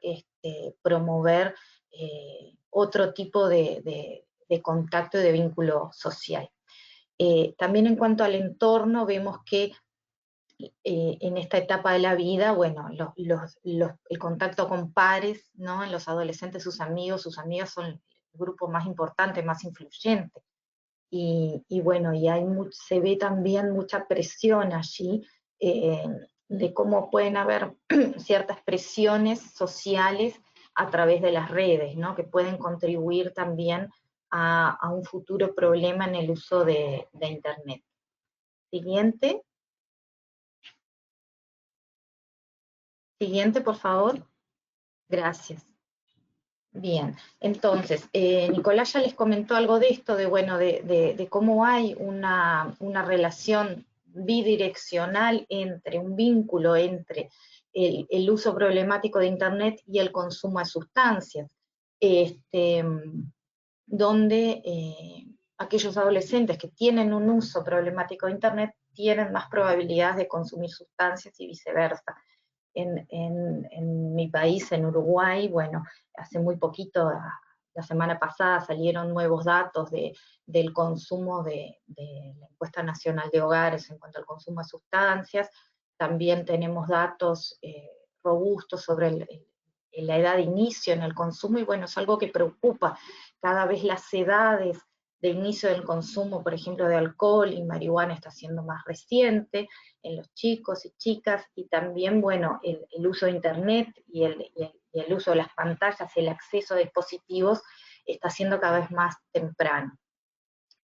promover otro tipo de contacto y de vínculo social. También en cuanto al entorno, vemos que en esta etapa de la vida, bueno, el contacto con pares, ¿no? En los adolescentes, sus amigas son el grupo más importante, más influyente. Y bueno, y se ve también mucha presión allí de cómo pueden haber ciertas presiones sociales a través de las redes, ¿no? Que pueden contribuir también a un futuro problema en el uso de Internet. Siguiente. Siguiente, por favor. Gracias. Bien, entonces, Nicolás ya les comentó algo de esto, de cómo hay una relación bidireccional entre un vínculo entre el uso problemático de Internet y el consumo de sustancias, donde aquellos adolescentes que tienen un uso problemático de Internet tienen más probabilidades de consumir sustancias y viceversa. En mi país, en Uruguay, bueno, hace muy poquito, la semana pasada, salieron nuevos datos del consumo de la encuesta nacional de hogares en cuanto al consumo de sustancias. También tenemos datos robustos sobre la edad de inicio en el consumo, y bueno, es algo que preocupa. Cada vez las edades de inicio del consumo, por ejemplo, de alcohol y marihuana está siendo más reciente en los chicos y chicas, y también, bueno, el uso de Internet y el uso de las pantallas, el acceso a dispositivos está siendo cada vez más temprano.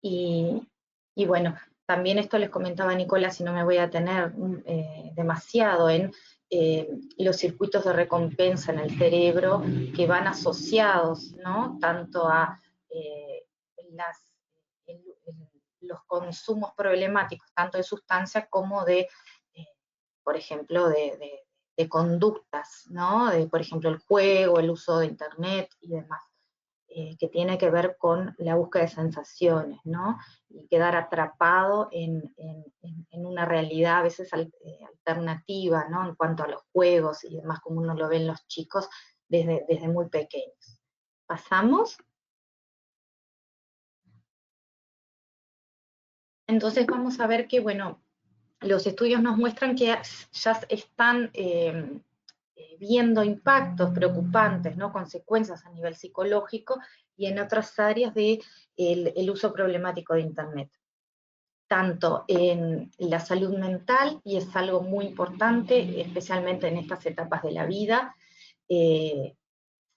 Y bueno, también esto les comentaba Nicolás, y no me voy a detener demasiado en los circuitos de recompensa en el cerebro que van asociados, ¿no?, tanto a los consumos problemáticos, tanto de sustancias como de, por ejemplo, de conductas, ¿no?, por ejemplo, el juego, el uso de Internet y demás, que tiene que ver con la búsqueda de sensaciones, ¿no?, y quedar atrapado en una realidad a veces alternativa, ¿no?, en cuanto a los juegos y demás, como uno lo ve en los chicos desde muy pequeños. ¿Pasamos? Entonces vamos a ver que, bueno, los estudios nos muestran que ya están viendo impactos preocupantes, ¿no?, consecuencias a nivel psicológico y en otras áreas del uso problemático de Internet, tanto en la salud mental, y es algo muy importante, especialmente en estas etapas de la vida. Se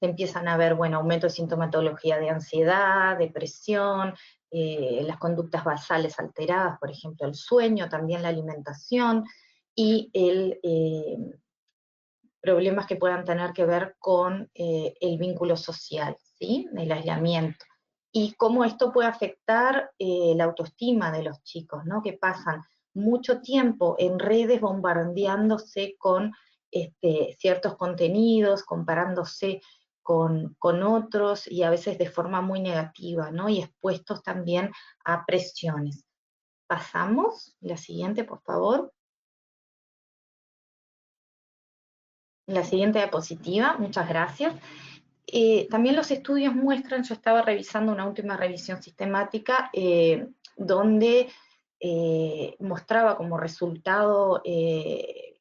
empiezan a ver, bueno, aumento de sintomatología de ansiedad, depresión, las conductas basales alteradas, por ejemplo, el sueño, también la alimentación, y problemas que puedan tener que ver con el vínculo social, ¿sí?, el aislamiento. Y cómo esto puede afectar la autoestima de los chicos, ¿no?, que pasan mucho tiempo en redes bombardeándose con ciertos contenidos, comparándose con otros, y a veces de forma muy negativa, ¿no?, y expuestos también a presiones. Pasamos, la siguiente, por favor. La siguiente diapositiva, muchas gracias. También los estudios muestran, yo estaba revisando una última revisión sistemática, donde mostraba como resultado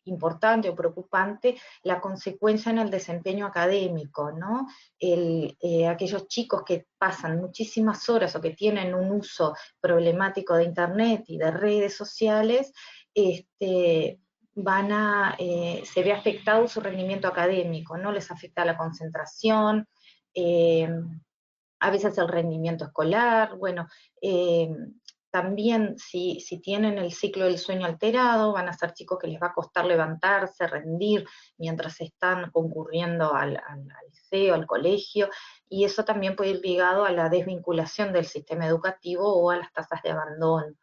importante o preocupante la consecuencia en el desempeño académico, ¿no? Aquellos chicos que pasan muchísimas horas o que tienen un uso problemático de Internet y de redes sociales, se ve afectado su rendimiento académico, ¿no? Les afecta la concentración, a veces el rendimiento escolar, bueno, también si tienen el ciclo del sueño alterado, van a ser chicos que les va a costar levantarse, rendir, mientras están concurriendo al liceo, al colegio, y eso también puede ir ligado a la desvinculación del sistema educativo o a las tasas de abandono.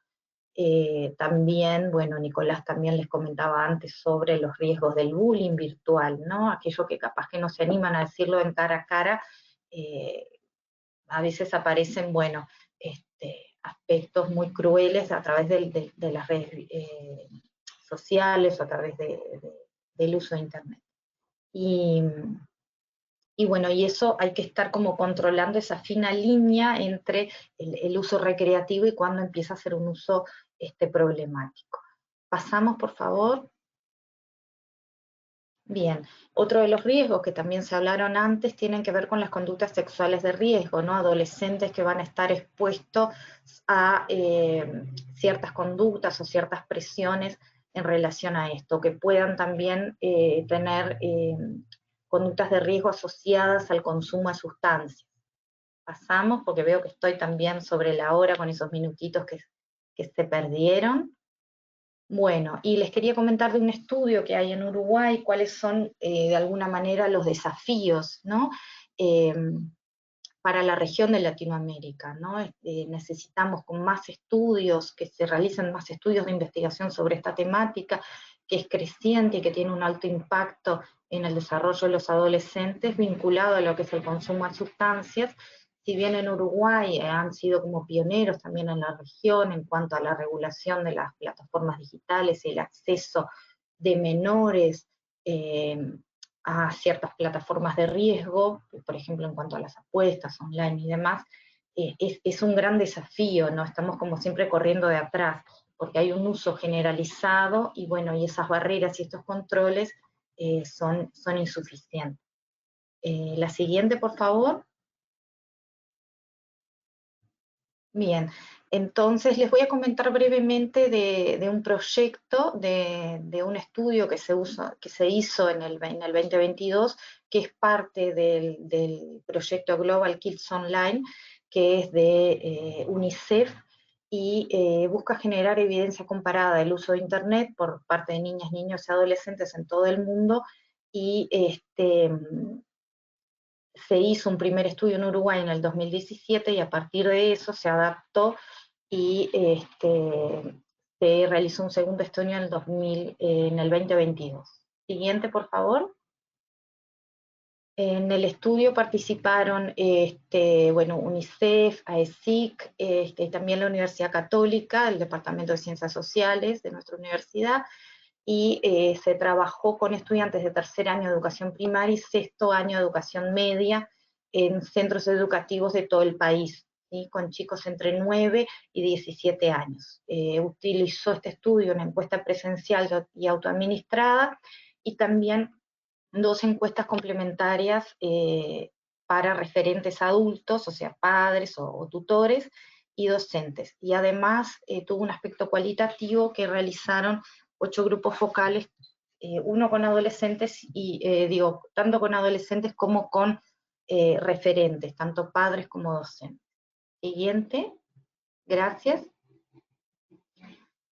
También, bueno, Nicolás también les comentaba antes sobre los riesgos del bullying virtual, ¿no? Aquello que capaz que no se animan a decirlo en cara a cara, a veces aparecen, bueno, aspectos muy crueles a través de las redes sociales o a través del uso de Internet. Y bueno, y eso hay que estar como controlando esa fina línea entre el uso recreativo y cuando empieza a ser un uso problemático. Pasamos, por favor. Bien, otro de los riesgos que también se hablaron antes tienen que ver con las conductas sexuales de riesgo, ¿no? Adolescentes que van a estar expuestos a ciertas conductas o ciertas presiones en relación a esto, que puedan también tener conductas de riesgo asociadas al consumo de sustancias. Pasamos, porque veo que estoy también sobre la hora con esos minutitos que se perdieron. Bueno, y les quería comentar de un estudio que hay en Uruguay, cuáles son de alguna manera los desafíos, ¿no? para la región de Latinoamérica, ¿no? Necesitamos con más estudios, que se realicen más estudios de investigación sobre esta temática, que es creciente y que tiene un alto impacto en el desarrollo de los adolescentes vinculado a lo que es el consumo de sustancias. Si bien en Uruguay han sido como pioneros también en la región en cuanto a la regulación de las plataformas digitales y el acceso de menores a ciertas plataformas de riesgo, por ejemplo en cuanto a las apuestas online y demás, es un gran desafío, ¿no? Estamos como siempre corriendo de atrás, porque hay un uso generalizado y bueno, y esas barreras y estos controles son insuficientes. La siguiente, por favor. Bien, entonces les voy a comentar brevemente de un proyecto, de un estudio que se hizo en el 2022, que es parte del proyecto Global Kids Online, que es de UNICEF, y busca generar evidencia comparada del uso de Internet por parte de niñas, niños y adolescentes en todo el mundo, y se hizo un primer estudio en Uruguay en el 2017 y a partir de eso se adaptó y se realizó un segundo estudio en el 2022. Siguiente, por favor. En el estudio participaron UNICEF, AESIC, y también la Universidad Católica, el Departamento de Ciencias Sociales de nuestra universidad, y se trabajó con estudiantes de tercer año de educación primaria y sexto año de educación media en centros educativos de todo el país, ¿sí? Con chicos entre 9 y 17 años. Utilizó este estudio una encuesta presencial y autoadministrada, y también 2 encuestas complementarias para referentes adultos, o sea, padres o tutores, y docentes. Y además tuvo un aspecto cualitativo que realizaron 8 grupos focales, uno con adolescentes, y tanto con adolescentes como con referentes, tanto padres como docentes. Siguiente, gracias.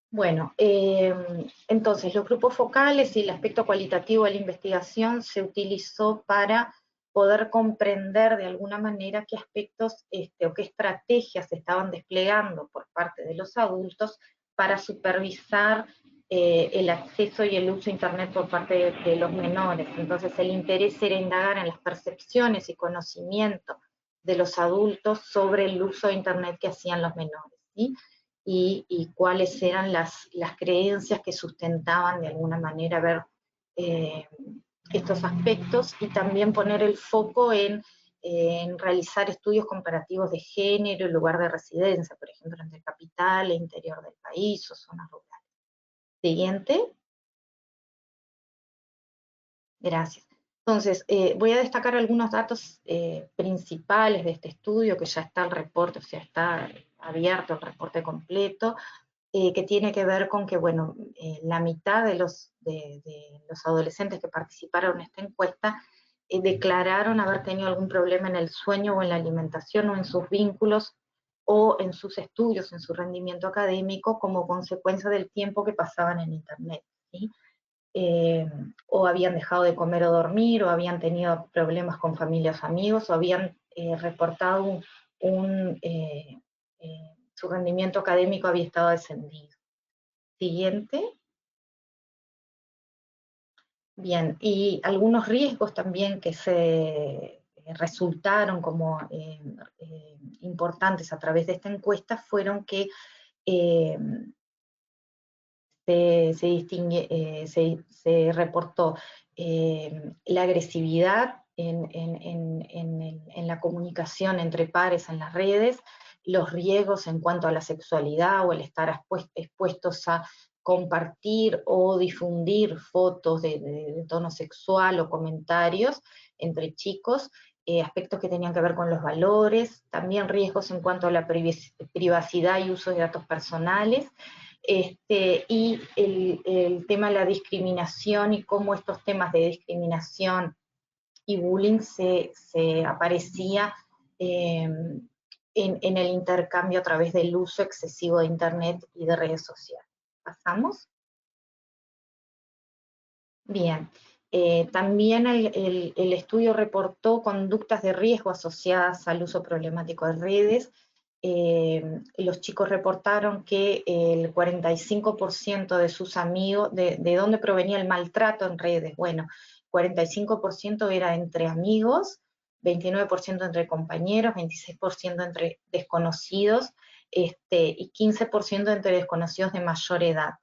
Bueno, entonces los grupos focales y el aspecto cualitativo de la investigación se utilizó para poder comprender de alguna manera qué aspectos o qué estrategias se estaban desplegando por parte de los adultos para supervisar el acceso y el uso de Internet por parte de los menores. Entonces el interés era indagar en las percepciones y conocimiento de los adultos sobre el uso de Internet que hacían los menores, ¿sí? Y cuáles eran las creencias que sustentaban de alguna manera ver estos aspectos, y también poner el foco en realizar estudios comparativos de género y lugar de residencia, por ejemplo, entre capital e interior del país o zonas rurales. Siguiente. Gracias. Entonces, voy a destacar algunos datos principales de este estudio, que ya está el reporte, o sea, está abierto el reporte completo, que tiene que ver con que, bueno, la mitad de los adolescentes que participaron en esta encuesta declararon haber tenido algún problema en el sueño o en la alimentación o en sus vínculos o en sus estudios, en su rendimiento académico, como consecuencia del tiempo que pasaban en Internet, ¿sí? O habían dejado de comer o dormir, o habían tenido problemas con familias o amigos, o habían reportado su rendimiento académico había estado descendido. Siguiente. Bien, y algunos riesgos también que se resultaron como importantes a través de esta encuesta fueron que se reportó la agresividad en la comunicación entre pares en las redes, los riesgos en cuanto a la sexualidad o el estar expuestos a compartir o difundir fotos de tono sexual o comentarios entre chicos, aspectos que tenían que ver con los valores, también riesgos en cuanto a la privacidad y uso de datos personales, y el tema de la discriminación y cómo estos temas de discriminación y bullying se aparecía en el intercambio a través del uso excesivo de Internet y de redes sociales. ¿Pasamos? Bien. También el estudio reportó conductas de riesgo asociadas al uso problemático de redes. Los chicos reportaron que el 45% de sus amigos, ¿de dónde provenía el maltrato en redes? Bueno, 45% era entre amigos, 29% entre compañeros, 26% entre desconocidos, y 15% entre desconocidos de mayor edad,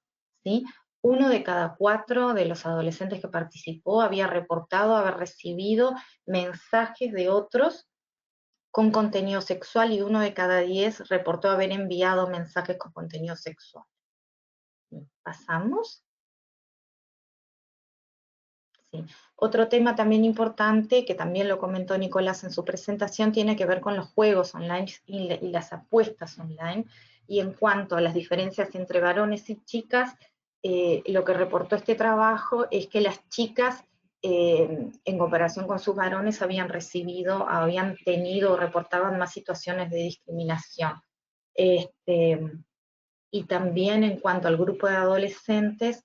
¿sí? 1 de cada 4 de los adolescentes que participó había reportado haber recibido mensajes de otros con contenido sexual, y 1 de cada 10 reportó haber enviado mensajes con contenido sexual. ¿Pasamos? Sí. Otro tema también importante, que también lo comentó Nicolás en su presentación, tiene que ver con los juegos online y las apuestas online. Y en cuanto a las diferencias entre varones y chicas, lo que reportó este trabajo es que las chicas, en comparación con sus varones, habían tenido o reportaban más situaciones de discriminación. Y también en cuanto al grupo de adolescentes,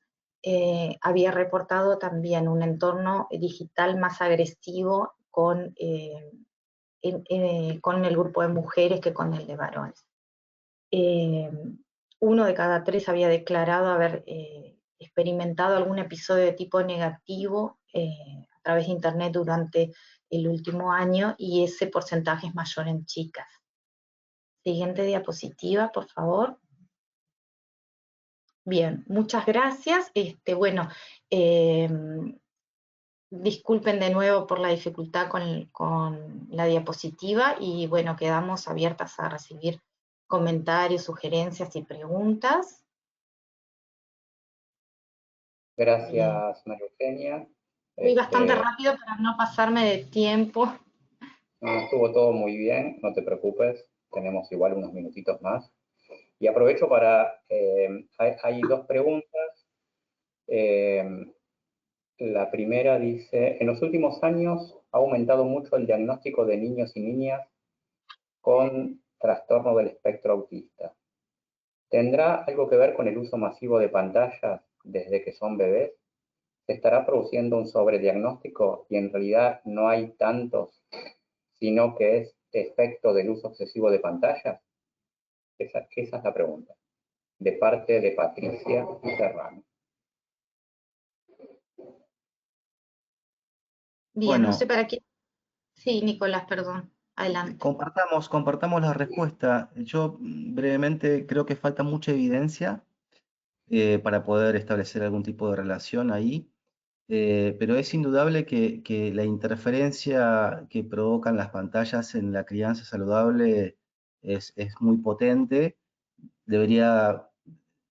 había reportado también un entorno digital más agresivo con el grupo de mujeres que con el de varones. 1 de cada 3 había declarado haber experimentado algún episodio de tipo negativo a través de Internet durante el último año, y ese porcentaje es mayor en chicas. Siguiente diapositiva, por favor. Bien, muchas gracias. Bueno, disculpen de nuevo por la dificultad con la diapositiva, y bueno, quedamos abiertas a recibir comentarios, sugerencias y preguntas. Gracias, María Eugenia. Fui bastante rápido para no pasarme de tiempo. No, estuvo todo muy bien, no te preocupes, tenemos igual unos minutitos más. Y aprovecho para, hay 2 preguntas. La primera dice, en los últimos años ha aumentado mucho el diagnóstico de niños y niñas con trastorno del espectro autista. ¿Tendrá algo que ver con el uso masivo de pantallas desde que son bebés? ¿Se estará produciendo un sobrediagnóstico y en realidad no hay tantos, sino que es efecto del uso excesivo de pantallas? Esa es la pregunta, de parte de Patricia Serrano. Bien, Bueno, no sé para qué. Sí, Nicolás, perdón. Adelante. compartamos la respuesta. Yo brevemente creo que falta mucha evidencia para poder establecer algún tipo de relación ahí, pero es indudable que la interferencia que provocan las pantallas en la crianza saludable es muy potente. Debería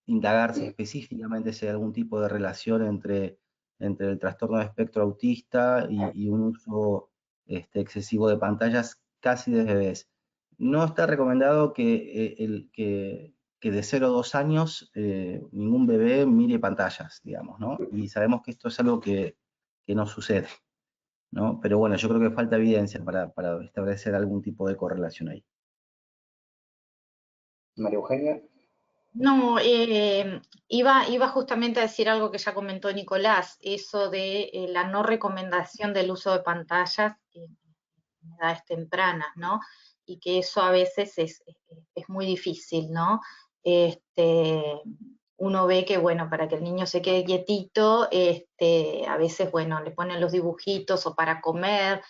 indagarse específicamente si hay algún tipo de relación entre el trastorno de espectro autista y un uso excesivo de pantallas casi desde bebés. No está recomendado que de 0 a 2 años ningún bebé mire pantallas, digamos, ¿no? Y sabemos que esto es algo que no sucede, ¿no? Pero bueno, yo creo que falta evidencia para establecer algún tipo de correlación ahí. María Eugenia. No, iba justamente a decir algo que ya comentó Nicolás, eso de la no recomendación del uso de pantallas en edades tempranas, ¿no? Y que eso a veces es muy difícil, ¿no? Uno ve que, bueno, para que el niño se quede quietito, a veces, bueno, le ponen los dibujitos o para comer,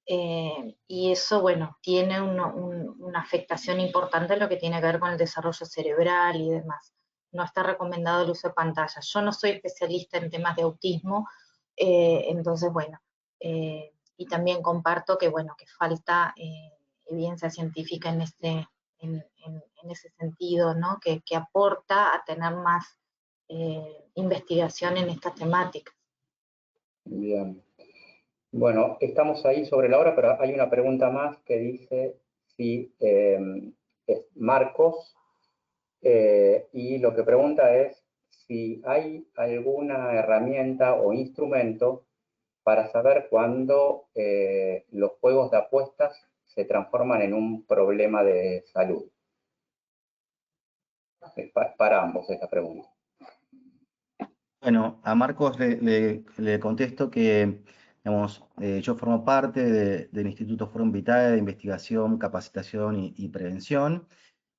y eso, bueno, tiene una afectación importante en lo que tiene que ver con el desarrollo cerebral y demás. No está recomendado el uso de pantallas. Yo no soy especialista en temas de autismo, entonces, bueno, y también comparto que, bueno, que falta evidencia científica en ese sentido, ¿no? Que aporta a tener más investigación en estas temáticas. Bien. Bueno, estamos ahí sobre la hora, pero hay una pregunta más que dice si es Marcos, y lo que pregunta es si hay alguna herramienta o instrumento para saber cuándo los juegos de apuestas se transforman en un problema de salud. Para ambos esta pregunta. Bueno, a Marcos le contesto que, digamos, yo formo parte del Instituto Forum Vitae de Investigación, Capacitación y Prevención,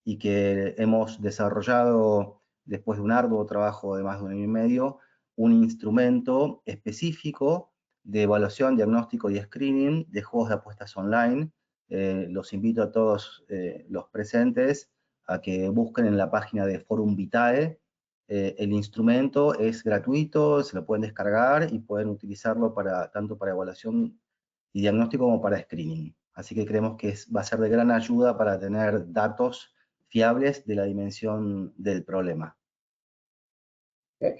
y que hemos desarrollado, después de un arduo trabajo de más de 1 año y medio, un instrumento específico de evaluación, diagnóstico y screening de juegos de apuestas online. Los invito a todos los presentes a que busquen en la página de Forum Vitae. El instrumento es gratuito, se lo pueden descargar y pueden utilizarlo tanto para evaluación y diagnóstico como para screening. Así que creemos que va a ser de gran ayuda para tener datos fiables de la dimensión del problema.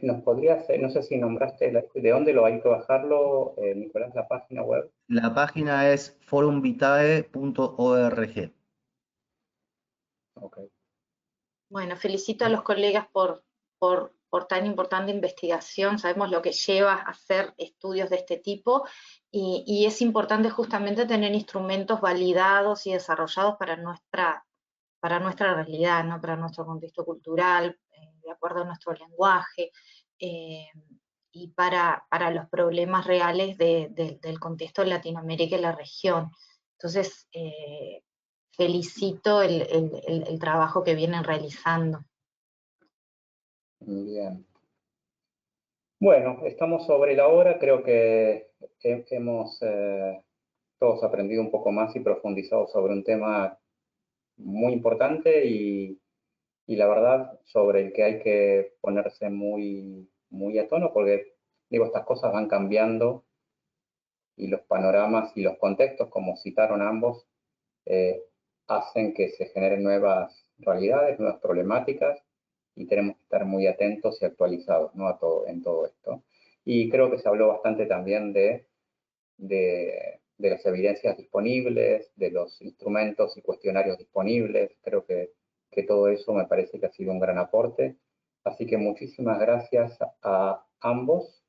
¿Nos podrías, no sé si nombraste, de dónde lo hay que bajarlo, Nicolás, la página web? La página es forumbitae.org. Okay. Bueno, felicito a los colegas por tan importante investigación. Sabemos lo que lleva a hacer estudios de este tipo y es importante justamente tener instrumentos validados y desarrollados para nuestra realidad, ¿no? Para nuestro contexto cultural, de acuerdo a nuestro lenguaje, y para los problemas reales del contexto de Latinoamérica y la región. Entonces, felicito el trabajo que vienen realizando. Bien. Bueno, estamos sobre la hora, creo que hemos todos aprendido un poco más y profundizado sobre un tema muy importante y la verdad sobre el que hay que ponerse muy, muy a tono porque, digo, estas cosas van cambiando y los panoramas y los contextos, como citaron ambos, hacen que se generen nuevas realidades, nuevas problemáticas y tenemos que estar muy atentos y actualizados, ¿no? En todo esto. Y creo que se habló bastante también de las evidencias disponibles, de los instrumentos y cuestionarios disponibles. Creo que todo eso me parece que ha sido un gran aporte. Así que muchísimas gracias a ambos.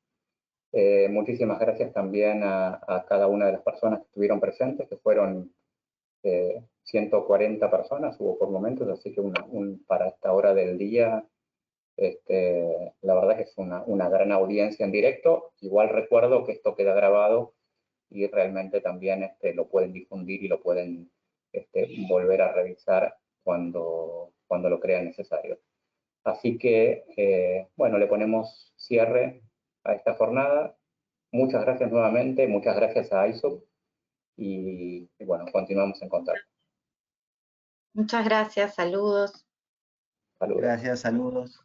Muchísimas gracias también a cada una de las personas que estuvieron presentes, que fueron 140 personas, hubo por momentos, así que para esta hora del día, la verdad que es una gran audiencia en directo. Igual recuerdo que esto queda grabado y realmente también lo pueden difundir y lo pueden volver a revisar cuando lo crean necesario. Así que, bueno, le ponemos cierre a esta jornada. Muchas gracias nuevamente, muchas gracias a ISOP y bueno, continuamos en contacto. Muchas gracias, saludos. Saludos. Gracias, saludos.